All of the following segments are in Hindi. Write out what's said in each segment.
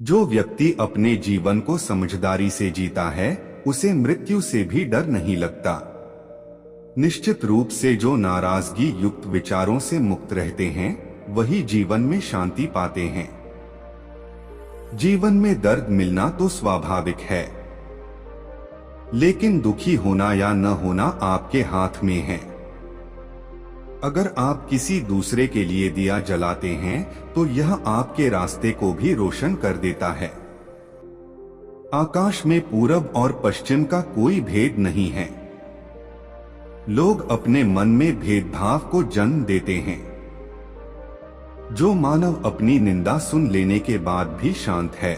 जो व्यक्ति अपने जीवन को समझदारी से जीता है उसे मृत्यु से भी डर नहीं लगता। निश्चित रूप से जो नाराजगी युक्त विचारों से मुक्त रहते हैं वही जीवन में शांति पाते हैं। जीवन में दर्द मिलना तो स्वाभाविक है, लेकिन दुखी होना या न होना आपके हाथ में है। अगर आप किसी दूसरे के लिए दिया जलाते हैं तो यह आपके रास्ते को भी रोशन कर देता है। आकाश में पूरब और पश्चिम का कोई भेद नहीं है। लोग अपने मन में भेदभाव को जन्म देते हैं। जो मानव अपनी निंदा सुन लेने के बाद भी शांत है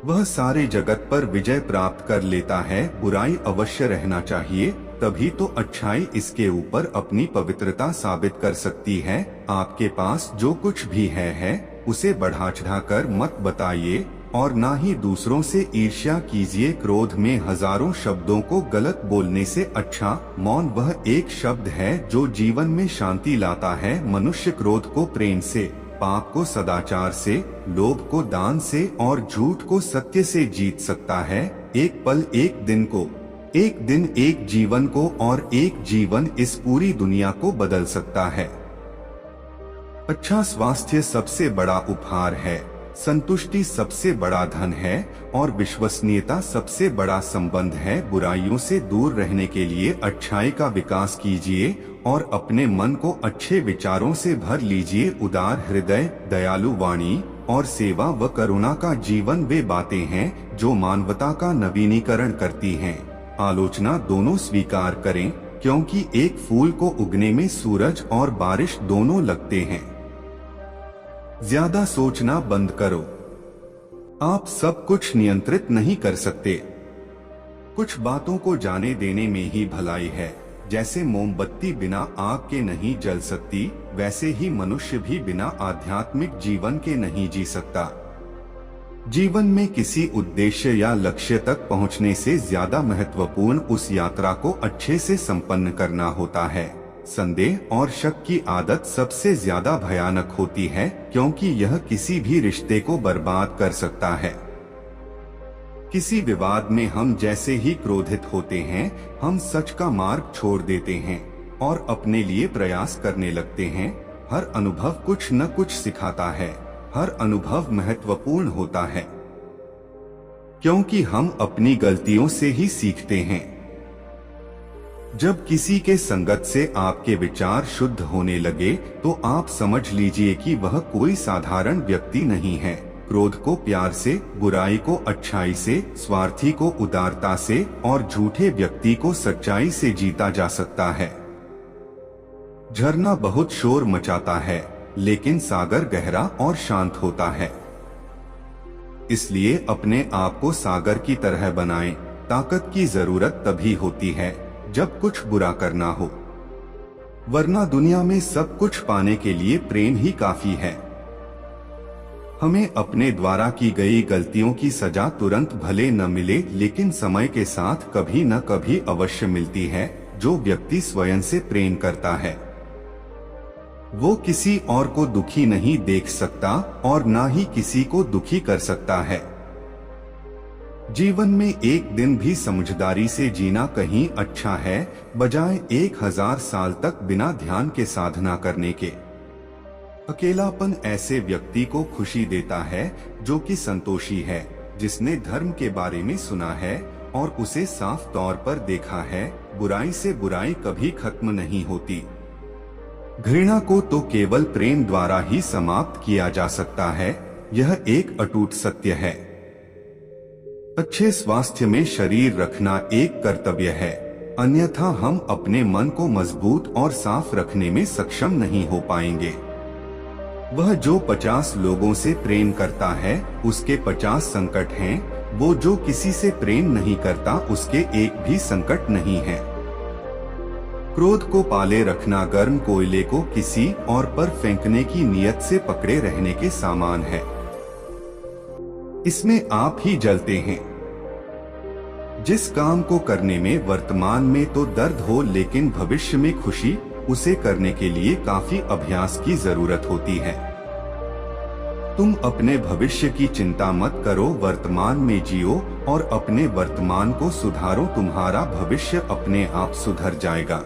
वह सारे जगत पर विजय प्राप्त कर लेता है। बुराई अवश्य रहना चाहिए, तभी तो अच्छाई इसके ऊपर अपनी पवित्रता साबित कर सकती है। आपके पास जो कुछ भी है उसे बढ़ा चढ़ाकर मत बताइए और ना ही दूसरों से ईर्ष्या कीजिए। क्रोध में हजारों शब्दों को गलत बोलने से अच्छा मौन वह एक शब्द है जो जीवन में शांति लाता है। मनुष्य क्रोध को प्रेम से, पाप को सदाचार से, लोभ को दान से और झूठ को सत्य से जीत सकता है। एक पल एक दिन को, एक दिन एक जीवन को और एक जीवन इस पूरी दुनिया को बदल सकता है। अच्छा स्वास्थ्य सबसे बड़ा उपहार है, संतुष्टि सबसे बड़ा धन है और विश्वसनीयता सबसे बड़ा संबंध है। बुराइयों से दूर रहने के लिए अच्छाई का विकास कीजिए और अपने मन को अच्छे विचारों से भर लीजिए। उदार हृदय, दयालु वाणी और सेवा व करुणा का जीवन वे बातें हैं जो मानवता का नवीनीकरण करती हैं। आलोचना दोनों स्वीकार करें, क्योंकि एक फूल को उगने में सूरज और बारिश दोनों लगते हैं। ज्यादा सोचना बंद करो। आप सब कुछ नियंत्रित नहीं कर सकते। कुछ बातों को जाने देने में ही भलाई है। जैसे मोमबत्ती बिना आग के नहीं जल सकती, वैसे ही मनुष्य भी बिना आध्यात्मिक जीवन के नहीं जी सकता। जीवन में किसी उद्देश्य या लक्ष्य तक पहुंचने से ज्यादा महत्वपूर्ण उस यात्रा को अच्छे से संपन्न करना होता है। संदेह और शक की आदत सबसे ज्यादा भयानक होती है, क्योंकि यह किसी भी रिश्ते को बर्बाद कर सकता है। किसी विवाद में हम जैसे ही क्रोधित होते हैं, हम सच का मार्ग छोड़ देते हैं और अपने लिए प्रयास करने लगते हैं। हर अनुभव कुछ न कुछ सिखाता है। हर अनुभव महत्वपूर्ण होता है, क्योंकि हम अपनी गलतियों से ही सीखते हैं। जब किसी के संगत से आपके विचार शुद्ध होने लगे तो आप समझ लीजिए कि वह कोई साधारण व्यक्ति नहीं है। क्रोध को प्यार से, बुराई को अच्छाई से, स्वार्थी को उदारता से और झूठे व्यक्ति को सच्चाई से जीता जा सकता है। झरना बहुत शोर मचाता है, लेकिन सागर गहरा और शांत होता है। इसलिए अपने आप को सागर की तरह बनाएं। ताकत की जरूरत तभी होती है जब कुछ बुरा करना हो, वरना दुनिया में सब कुछ पाने के लिए प्रेम ही काफी है। हमें अपने द्वारा की गई गलतियों की सजा तुरंत भले न मिले, लेकिन समय के साथ कभी न कभी अवश्य मिलती है। जो व्यक्ति स्वयं से प्रेम करता है वो किसी और को दुखी नहीं देख सकता और ना ही किसी को दुखी कर सकता है। जीवन में एक दिन भी समझदारी से जीना कहीं अच्छा है, बजाय 1000 साल तक बिना ध्यान के साधना करने के। अकेलापन ऐसे व्यक्ति को खुशी देता है जो कि संतोषी है, जिसने धर्म के बारे में सुना है और उसे साफ तौर पर देखा है। बुराई से बुराई कभी खत्म नहीं होती। घृणा को तो केवल प्रेम द्वारा ही समाप्त किया जा सकता है। यह एक अटूट सत्य है। अच्छे स्वास्थ्य में शरीर रखना एक कर्तव्य है, अन्यथा हम अपने मन को मजबूत और साफ रखने में सक्षम नहीं हो पाएंगे। वह जो 50 लोगों से प्रेम करता है उसके 50 संकट हैं। वो जो किसी से प्रेम नहीं करता उसके एक भी संकट नहीं है। क्रोध को पाले रखना गर्म कोयले को किसी और पर फेंकने की नियत से पकड़े रहने के समान है। इसमें आप ही जलते हैं। जिस काम को करने में वर्तमान में तो दर्द हो, लेकिन भविष्य में खुशी, उसे करने के लिए काफी अभ्यास की जरूरत होती है। तुम अपने भविष्य की चिंता मत करो, वर्तमान में जियो और अपने वर्तमान को सुधारो, तुम्हारा भविष्य अपने आप सुधर जाएगा।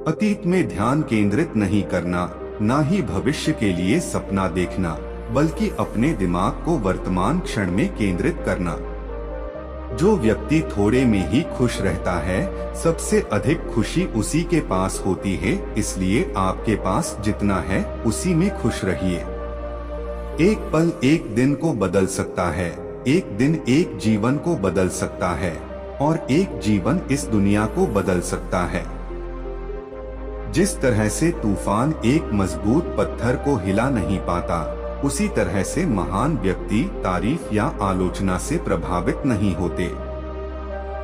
अतीत में ध्यान केंद्रित नहीं करना, ना ही भविष्य के लिए सपना देखना, बल्कि अपने दिमाग को वर्तमान क्षण में केंद्रित करना। जो व्यक्ति थोड़े में ही खुश रहता है, सबसे अधिक खुशी उसी के पास होती है। इसलिए आपके पास जितना है उसी में खुश रहिए। एक पल एक दिन को बदल सकता है, एक दिन एक जीवन को बदल सकता है और एक जीवन इस दुनिया को बदल सकता है। जिस तरह से तूफान एक मजबूत पत्थर को हिला नहीं पाता, उसी तरह से महान व्यक्ति तारीफ या आलोचना से प्रभावित नहीं होते।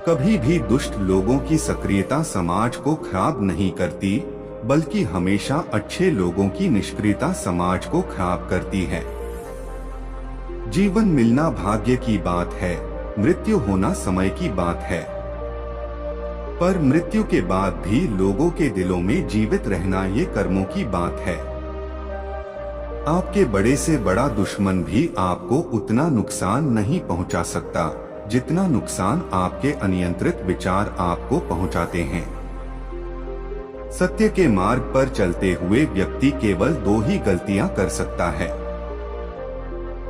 कभी भी दुष्ट लोगों की सक्रियता समाज को खराब नहीं करती, बल्कि हमेशा अच्छे लोगों की निष्क्रियता समाज को खराब करती है। जीवन मिलना भाग्य की बात है, मृत्यु होना समय की बात है। पर मृत्यु के बाद भी लोगों के दिलों में जीवित रहना ये कर्मों की बात है। आपके बड़े से बड़ा दुश्मन भी आपको उतना नुकसान नहीं पहुंचा सकता, जितना नुकसान आपके अनियंत्रित विचार आपको पहुंचाते हैं। सत्य के मार्ग पर चलते हुए व्यक्ति केवल दो ही गलतियां कर सकता है।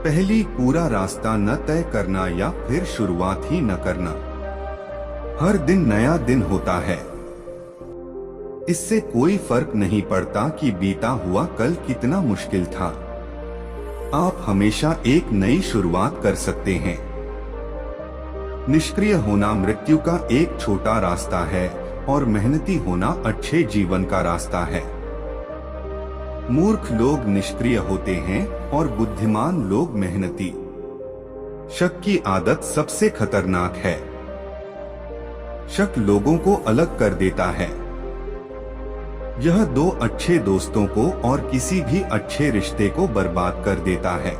पहली, पूरा रास्ता न तय करना या फिर शुरुआत ही न करना। हर दिन नया दिन होता है, इससे कोई फर्क नहीं पड़ता कि बीता हुआ कल कितना मुश्किल था। आप हमेशा एक नई शुरुआत कर सकते हैं। निष्क्रिय होना मृत्यु का एक छोटा रास्ता है और मेहनती होना अच्छे जीवन का रास्ता है। मूर्ख लोग निष्क्रिय होते हैं और बुद्धिमान लोग मेहनती। शक की आदत सबसे खतरनाक है। शक लोगों को अलग कर देता है। यह दो अच्छे दोस्तों को और किसी भी अच्छे रिश्ते को बर्बाद कर देता है।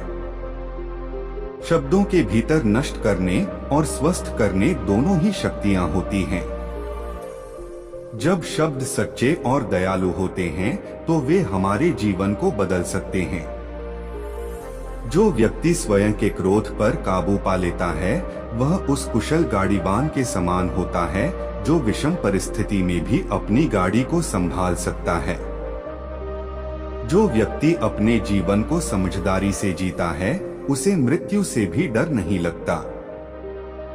शब्दों के भीतर नष्ट करने और स्वस्थ करने दोनों ही शक्तियां होती हैं। जब शब्द सच्चे और दयालु होते हैं तो वे हमारे जीवन को बदल सकते हैं। जो व्यक्ति स्वयं के क्रोध पर काबू पा लेता है, वह उस कुशल गाड़ीबान के समान होता है जो विषम परिस्थिति में भी अपनी गाड़ी को संभाल सकता है। जो व्यक्ति अपने जीवन को समझदारी से जीता है, उसे मृत्यु से भी डर नहीं लगता।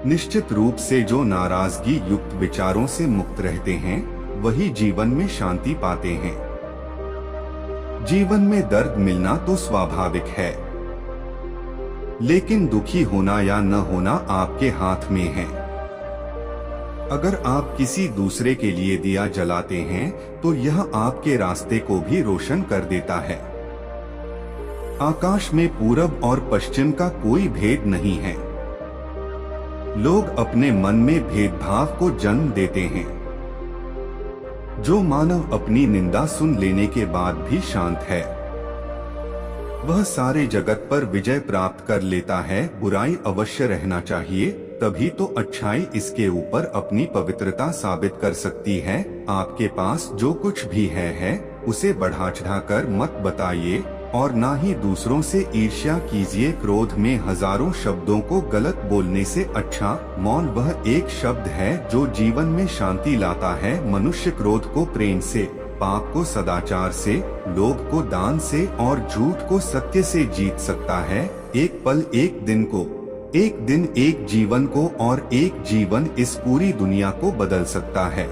निश्चित रूप से जो नाराजगी युक्त विचारों से मुक्त रहते हैं, वही जीवन में शांति पाते हैं। जीवन में दर्द मिलना तो स्वाभाविक है, लेकिन दुखी होना या न होना आपके हाथ में है। अगर आप किसी दूसरे के लिए दिया जलाते हैं, तो यह आपके रास्ते को भी रोशन कर देता है। आकाश में पूरब और पश्चिम का कोई भेद नहीं है। लोग अपने मन में भेदभाव को जन्म देते हैं। जो मानव अपनी निंदा सुन लेने के बाद भी शांत है, वह सारे जगत पर विजय प्राप्त कर लेता है। बुराई अवश्य रहना चाहिए, तभी तो अच्छाई इसके ऊपर अपनी पवित्रता साबित कर सकती है। आपके पास जो कुछ भी है उसे बढ़ा चढ़ाकर मत बताइए और ना ही दूसरों से ईर्ष्या कीजिए। क्रोध में हजारों शब्दों को गलत बोलने से अच्छा मौन वह एक शब्द है जो जीवन में शांति लाता है। मनुष्य क्रोध को प्रेम से, पाप को सदाचार से, लोभ को दान से और झूठ को सत्य से जीत सकता है। एक पल एक दिन को, एक दिन एक जीवन को और एक जीवन इस पूरी दुनिया को बदल सकता है।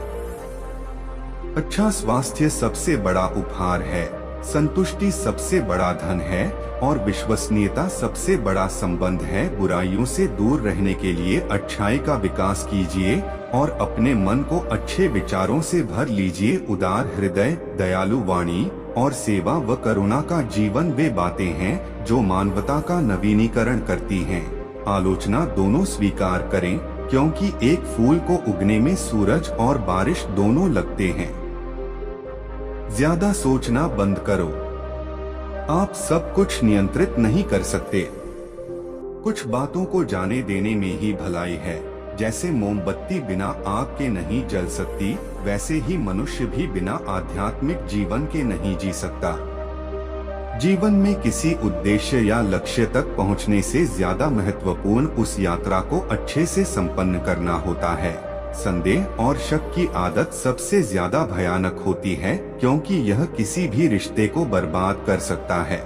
अच्छा स्वास्थ्य सबसे बड़ा उपहार है, संतुष्टि सबसे बड़ा धन है और विश्वसनीयता सबसे बड़ा संबंध है। बुराइयों से दूर रहने के लिए अच्छाई का विकास कीजिए और अपने मन को अच्छे विचारों से भर लीजिए। उदार हृदय, दयालु वाणी और सेवा व करुणा का जीवन वे बातें हैं जो मानवता का नवीनीकरण करती हैं। आलोचना दोनों स्वीकार करें, क्योंकि एक फूल को उगने में सूरज और बारिश दोनों लगते हैं। ज्यादा सोचना बंद करो। आप सब कुछ नियंत्रित नहीं कर सकते। कुछ बातों को जाने देने में ही भलाई है। जैसे मोमबत्ती बिना आग के नहीं जल सकती, वैसे ही मनुष्य भी बिना आध्यात्मिक जीवन के नहीं जी सकता। जीवन में किसी उद्देश्य या लक्ष्य तक पहुंचने से ज्यादा महत्वपूर्ण उस यात्रा को अच्छे से संपन्न करना होता है। संदेह और शक की आदत सबसे ज्यादा भयानक होती है, क्योंकि यह किसी भी रिश्ते को बर्बाद कर सकता है।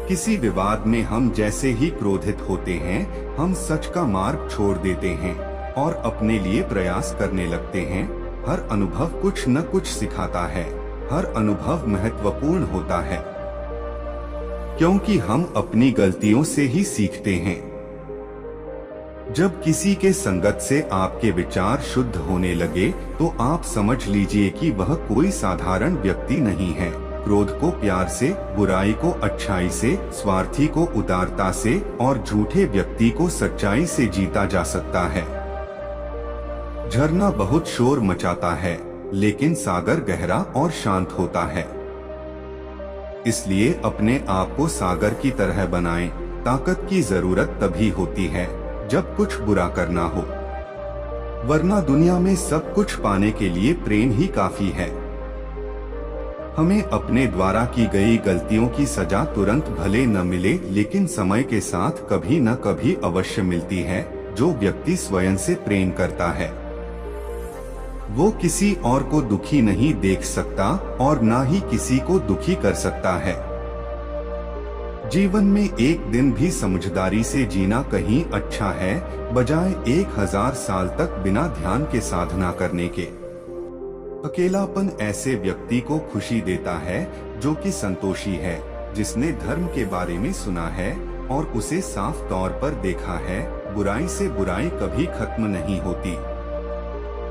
किसी विवाद में हम जैसे ही क्रोधित होते हैं, हम सच का मार्ग छोड़ देते हैं और अपने लिए प्रयास करने लगते हैं। हर अनुभव कुछ न कुछ सिखाता है, हर अनुभव महत्वपूर्ण होता है, क्योंकि हम अपनी गलतियों से ही सीखते हैं। जब किसी के संगत से आपके विचार शुद्ध होने लगे, तो आप समझ लीजिए कि वह कोई साधारण व्यक्ति नहीं है। क्रोध को प्यार से, बुराई को अच्छाई से, स्वार्थी को उदारता से और झूठे व्यक्ति को सच्चाई से जीता जा सकता है। झरना बहुत शोर मचाता है, लेकिन सागर गहरा और शांत होता है। इसलिए अपने आप को सागर की तरह बनाएं। ताकत की जरूरत तभी होती है जब कुछ बुरा करना हो, वरना दुनिया में सब कुछ पाने के लिए प्रेम ही काफी है। हमें अपने द्वारा की गई गलतियों की सजा तुरंत भले न मिले, लेकिन समय के साथ कभी न कभी अवश्य मिलती है। जो व्यक्ति स्वयं से प्रेम करता है, वो किसी और को दुखी नहीं देख सकता और ना ही किसी को दुखी कर सकता है। जीवन में एक दिन भी समझदारी से जीना कहीं अच्छा है, बजाय 1000 साल तक बिना ध्यान के साधना करने के। अकेलापन ऐसे व्यक्ति को खुशी देता है जो कि संतोषी है, जिसने धर्म के बारे में सुना है और उसे साफ तौर पर देखा है। बुराई से बुराई कभी खत्म नहीं होती।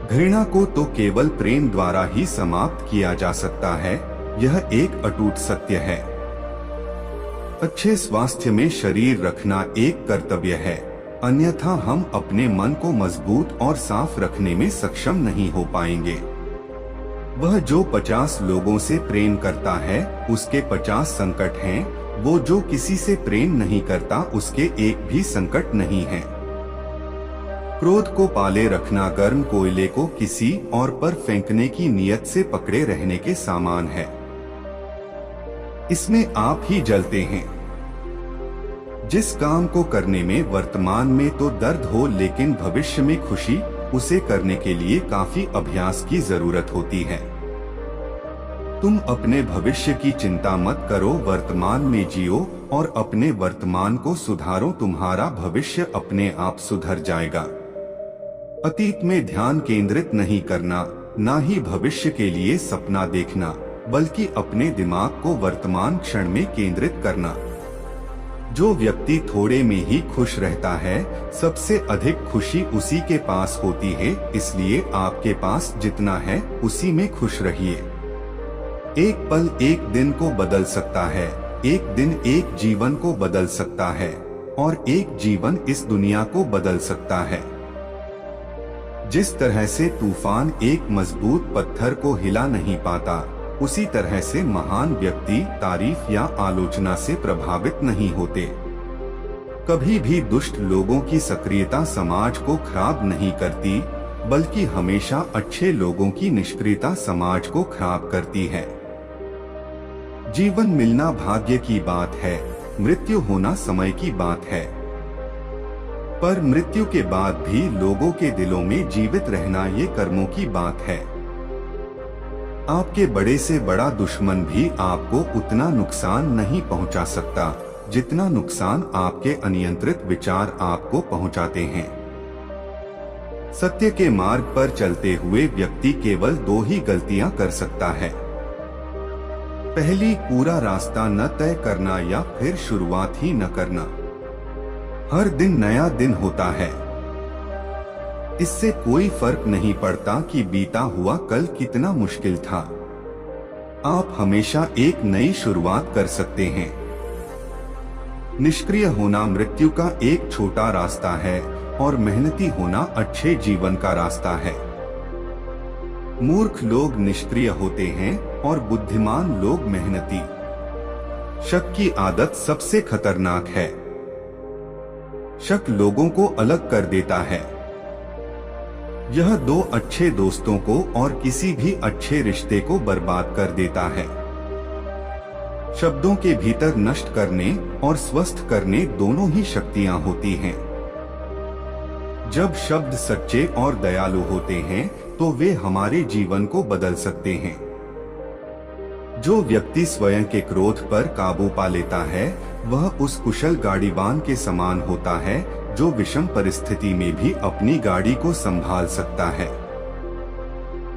घृणा को तो केवल प्रेम द्वारा ही समाप्त किया जा सकता है, यह एक अटूट सत्य है। अच्छे स्वास्थ्य में शरीर रखना एक कर्तव्य है, अन्यथा हम अपने मन को मजबूत और साफ रखने में सक्षम नहीं हो पाएंगे। वह जो 50 लोगों से प्रेम करता है, उसके 50 संकट हैं। वो जो किसी से प्रेम नहीं करता, उसके एक भी संकट नहीं है। क्रोध को पाले रखना गर्म कोयले को किसी और पर फेंकने की नियत से पकड़े रहने के समान है। इसमें आप ही जलते हैं। जिस काम को करने में वर्तमान में तो दर्द हो, लेकिन भविष्य में खुशी, उसे करने के लिए काफी अभ्यास की जरूरत होती है। तुम अपने भविष्य की चिंता मत करो, वर्तमान में जियो और अपने वर्तमान को सुधारो। तुम्हारा भविष्य अपने आप सुधर जाएगा। अतीत में ध्यान केंद्रित नहीं करना, ना ही भविष्य के लिए सपना देखना, बल्कि अपने दिमाग को वर्तमान क्षण में केंद्रित करना। जो व्यक्ति थोड़े में ही खुश रहता है, सबसे अधिक खुशी उसी के पास होती है। इसलिए आपके पास जितना है, उसी में खुश रहिए। एक पल एक दिन को बदल सकता है, एक दिन एक जीवन को बदल सकता है और एक जीवन इस दुनिया को बदल सकता है। जिस तरह से तूफान एक मजबूत पत्थर को हिला नहीं पाता, उसी तरह से महान व्यक्ति तारीफ या आलोचना से प्रभावित नहीं होते। कभी भी दुष्ट लोगों की सक्रियता समाज को खराब नहीं करती, बल्कि हमेशा अच्छे लोगों की निष्क्रियता समाज को खराब करती है। जीवन मिलना भाग्य की बात है, मृत्यु होना समय की बात है। पर मृत्यु के बाद भी लोगों के दिलों में जीवित रहना ये कर्मों की बात है। आपके बड़े से बड़ा दुश्मन भी आपको उतना नुकसान नहीं पहुंचा सकता, जितना नुकसान आपके अनियंत्रित विचार आपको पहुंचाते हैं। सत्य के मार्ग पर चलते हुए व्यक्ति केवल 2 ही गलतियां कर सकता है। पहली, पूरा रास्ता न तय करना, या फिर शुरुआत ही न करना। हर दिन नया दिन होता है। इससे कोई फर्क नहीं पड़ता कि बीता हुआ कल कितना मुश्किल था। आप हमेशा एक नई शुरुआत कर सकते हैं। निष्क्रिय होना मृत्यु का एक छोटा रास्ता है और मेहनती होना अच्छे जीवन का रास्ता है। मूर्ख लोग निष्क्रिय होते हैं और बुद्धिमान लोग मेहनती। शक की आदत सबसे खतरनाक है। शक लोगों को अलग कर देता है। यह 2 अच्छे दोस्तों को और किसी भी अच्छे रिश्ते को बर्बाद कर देता है। शब्दों के भीतर नष्ट करने और स्वस्थ करने दोनों ही शक्तियां होती हैं। जब शब्द सच्चे और दयालु होते हैं तो वे हमारे जीवन को बदल सकते हैं। जो व्यक्ति स्वयं के क्रोध पर काबू पा लेता है वह उस कुशल गाड़ीवान के समान होता है जो विषम परिस्थिति में भी अपनी गाड़ी को संभाल सकता है।